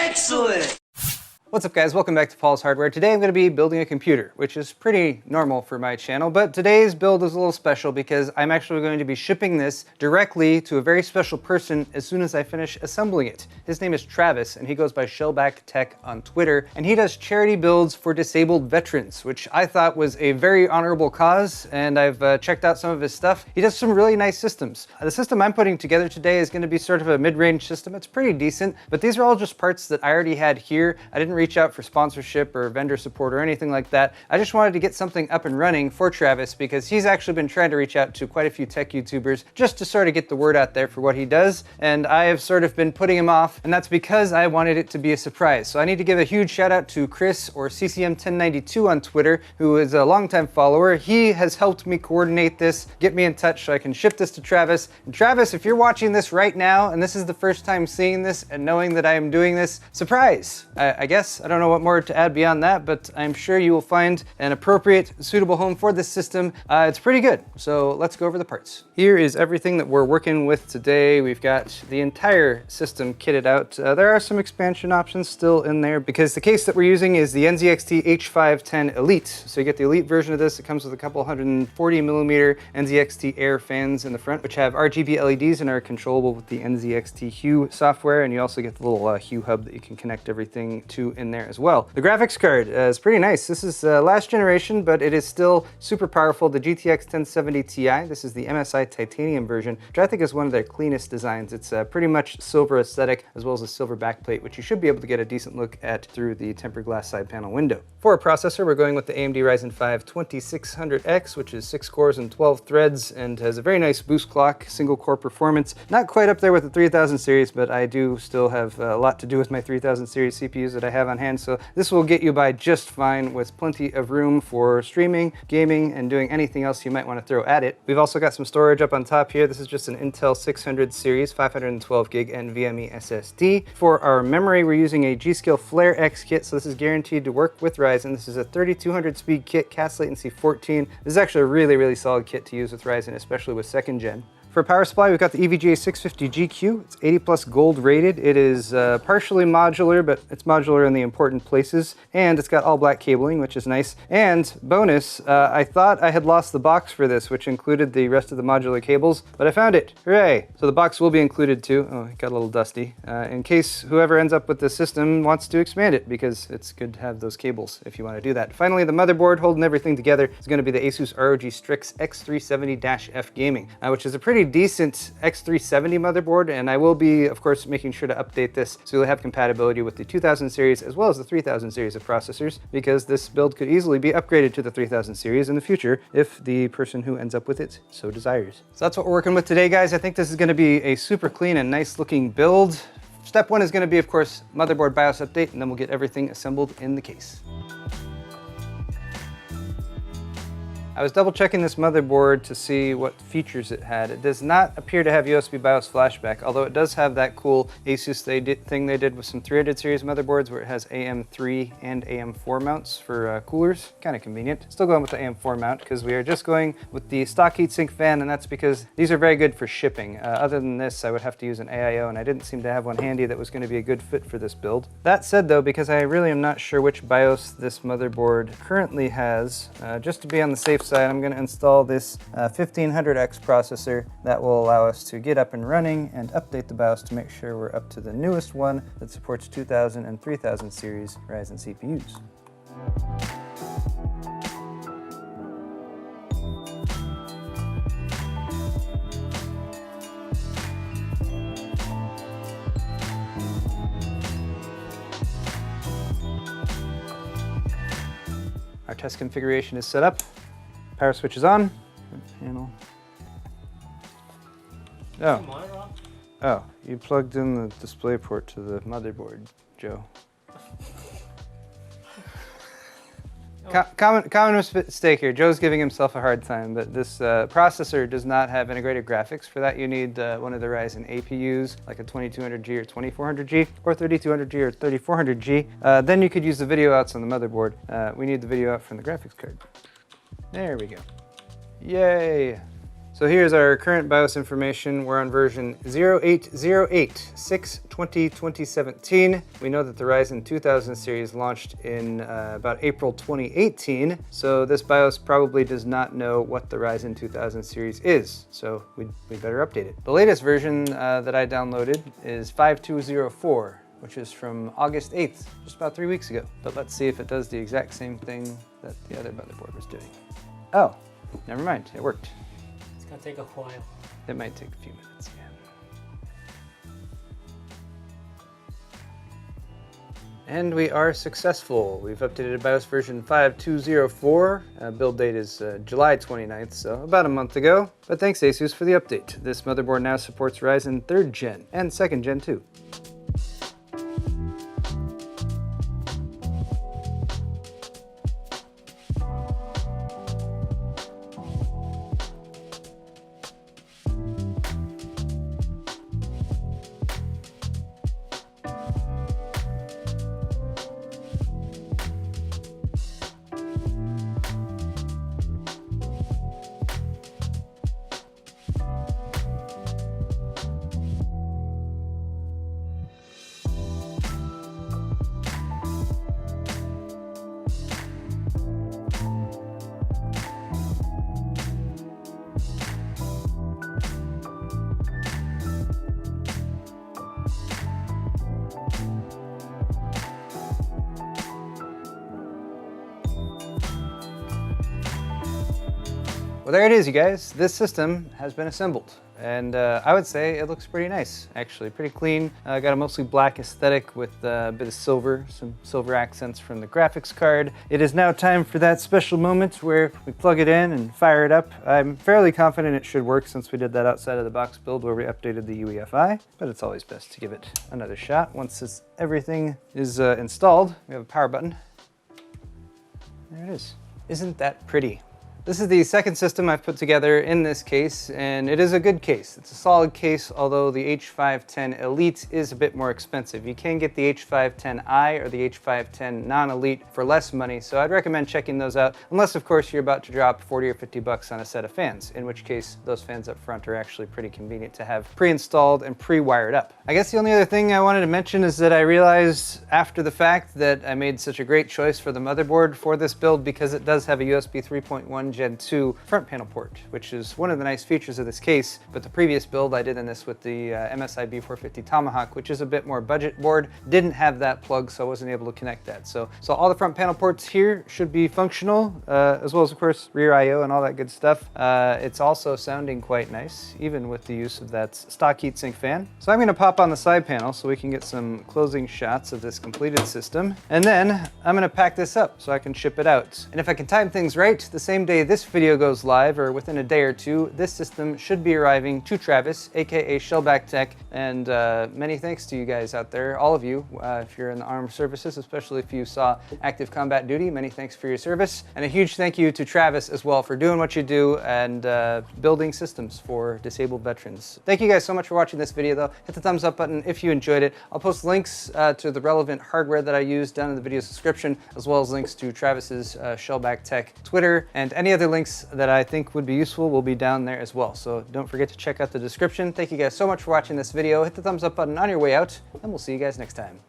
Excellent! What's up guys, welcome back to Paul's Hardware. Today I'm going to be building a computer, which is pretty normal for my channel, but today's build is a little special because I'm actually going to be shipping this directly to a very special person as soon as I finish assembling it. His name is Travis, and he goes by Shellback Tech on Twitter, and he does charity builds for disabled veterans, which I thought was a very honorable cause, and I've checked out some of his stuff. He does some really nice systems. The system I'm putting together today is going to be sort of a mid-range system. It's pretty decent, but these are all just parts that I already had here. I didn't reach out for sponsorship or vendor support or anything like that. I just wanted to get something up and running for Travis because he's actually been trying to reach out to quite a few tech YouTubers just to sort of get the word out there for what he does, and I have sort of been putting him off, and that's because I wanted it to be a surprise. So I need to give a huge shout out to Chris, or CCM1092 on Twitter, who is a longtime follower. He has helped me coordinate this, get me in touch so I can ship this to Travis. And Travis, if you're watching this right now and this is the first time seeing this and knowing that I am doing this, surprise! I guess. I don't know what more to add beyond that, but I'm sure you will find an appropriate, suitable home for this system. It's pretty good, so let's go over the parts. Here is everything that we're working with today. We've got the entire system kitted out. There are some expansion options still in there because the case that we're using is the NZXT H510 Elite. So you get the Elite version of this. It comes with a couple 140mm NZXT Air fans in the front, which have RGB LEDs and are controllable with the NZXT Hue software, and you also get the little Hue hub that you can connect everything to in there as well. The graphics card is pretty nice. This is last generation, but it is still super powerful. The GTX 1070 Ti. This is the MSI titanium version, which I think is one of their cleanest designs. It's pretty much silver aesthetic, as well as a silver backplate, which you should be able to get a decent look at through the tempered glass side panel window. For a processor, we're going with the AMD Ryzen 5 2600X, which is 6 cores and 12 threads, and has a very nice boost clock, single core performance. Not quite up there with the 3000 series, but I do still have a lot to do with my 3000 series CPUs that I have on hand, so this will get you by just fine with plenty of room for streaming, gaming, and doing anything else you might want to throw at it. We've also got some storage up on top here. This is just an Intel 600 series 512 gig NVMe SSD. For our memory, we're using a G.SKILL Flare X kit, so this is guaranteed to work with Ryzen. This is a 3200 speed kit, cast latency 14. This is actually a really solid kit to use with Ryzen, especially with 2nd gen. For power supply, we've got the EVGA 650GQ. It's 80+ gold rated. It is partially modular, but it's modular in the important places. And it's got all black cabling, which is nice. And bonus, I thought I had lost the box for this, which included the rest of the modular cables, but I found it. Hooray! So the box will be included too. Oh, it got a little dusty. In case whoever ends up with the system wants to expand it, because it's good to have those cables if you want to do that. Finally, the motherboard holding everything together is going to be the ASUS ROG Strix X370-F Gaming, which is a pretty decent X370 motherboard, and I will be, of course, making sure to update this so you'll have compatibility with the 2000 series as well as the 3000 series of processors, because this build could easily be upgraded to the 3000 series in the future if the person who ends up with it so desires. So that's what we're working with today, guys. I think this is going to be a super clean and nice looking build. Step one is going to be, of course, motherboard BIOS update, and then we'll get everything assembled in the case. I was double checking this motherboard to see what features it had. It does not appear to have USB BIOS flashback, although it does have that cool ASUS thing they did with some 300 series motherboards where it has AM3 and AM4 mounts for coolers. Kind of convenient. Still going with the AM4 mount because we are just going with the stock heatsink fan, and that's because these are very good for shipping. Other than this, I would have to use an AIO, and I didn't seem to have one handy that was going to be a good fit for this build. That said though, because I really am not sure which BIOS this motherboard currently has, just to be on the safe side, I'm going to install this 1500X processor that will allow us to get up and running and update the BIOS to make sure we're up to the newest one that supports 2000 and 3000 series Ryzen CPUs. Our test configuration is set up. Power switch is on. Panel. Oh, you plugged in the display port to the motherboard, Joe. Common mistake here. Joe's giving himself a hard time, but this processor does not have integrated graphics. For that, you need one of the Ryzen APUs, like a 2200G or 2400G, or 3200G or 3400G. Then you could use the video outs on the motherboard. We need the video out from the graphics card. There we go. Yay! So here's our current BIOS information. We're on version 0808 6/20/2017. We know that the Ryzen 2000 series launched in about April 2018, so this BIOS probably does not know what the Ryzen 2000 series is, so we better update it. The latest version that I downloaded is 5204, which is from August 8th, just about 3 weeks ago. But let's see if it does the exact same thing that the other motherboard was doing. Oh, never mind, it worked. It's gonna take a while. It might take a few minutes, yeah. And we are successful. We've updated BIOS version 5204. Build date is July 29th, so about a month ago. But thanks ASUS for the update. This motherboard now supports Ryzen 3rd Gen and 2nd Gen too. Well, there it is, you guys. This system has been assembled, and I would say it looks pretty nice, actually. Pretty clean. Got a mostly black aesthetic with a bit of silver, some silver accents from the graphics card. It is now time for that special moment where we plug it in and fire it up. I'm fairly confident it should work since we did that outside of the box build where we updated the UEFI, but it's always best to give it another shot. Once everything is installed, we have a power button. There it is. Isn't that pretty? This is the second system I've put together in this case, and it is a good case. It's a solid case, although the H510 Elite is a bit more expensive. You can get the H510i or the H510 non-Elite for less money, so I'd recommend checking those out, unless of course you're about to drop 40 or 50 bucks on a set of fans, in which case those fans up front are actually pretty convenient to have pre-installed and pre-wired up. I guess the only other thing I wanted to mention is that I realized after the fact that I made such a great choice for the motherboard for this build because it does have a USB 3.1 Gen 2 front panel port, which is one of the nice features of this case. But the previous build I did in this with the MSI B450 Tomahawk, which is a bit more budget board, didn't have that plug, so I wasn't able to connect that. So all the front panel ports here should be functional, as well as of course rear I/O and all that good stuff. It's also sounding quite nice, even with the use of that stock heatsink fan. So I'm going to pop on the side panel so we can get some closing shots of this completed system, and then I'm going to pack this up so I can ship it out. And if I can time things right, the same day this video goes live, or within a day or two, this system should be arriving to Travis, aka Shellback Tech, and many thanks to you guys out there, all of you, if you're in the armed services, especially if you saw active combat duty, many thanks for your service, and a huge thank you to Travis as well for doing what you do and building systems for disabled veterans. Thank you guys so much for watching this video though. Hit the thumbs up button if you enjoyed it. I'll post links to the relevant hardware that I used down in the video description, as well as links to Travis's Shellback Tech Twitter, and any other links that I think would be useful will be down there as well. So don't forget to check out the description. Thank you guys so much for watching this video. Hit the thumbs up button on your way out, and we'll see you guys next time.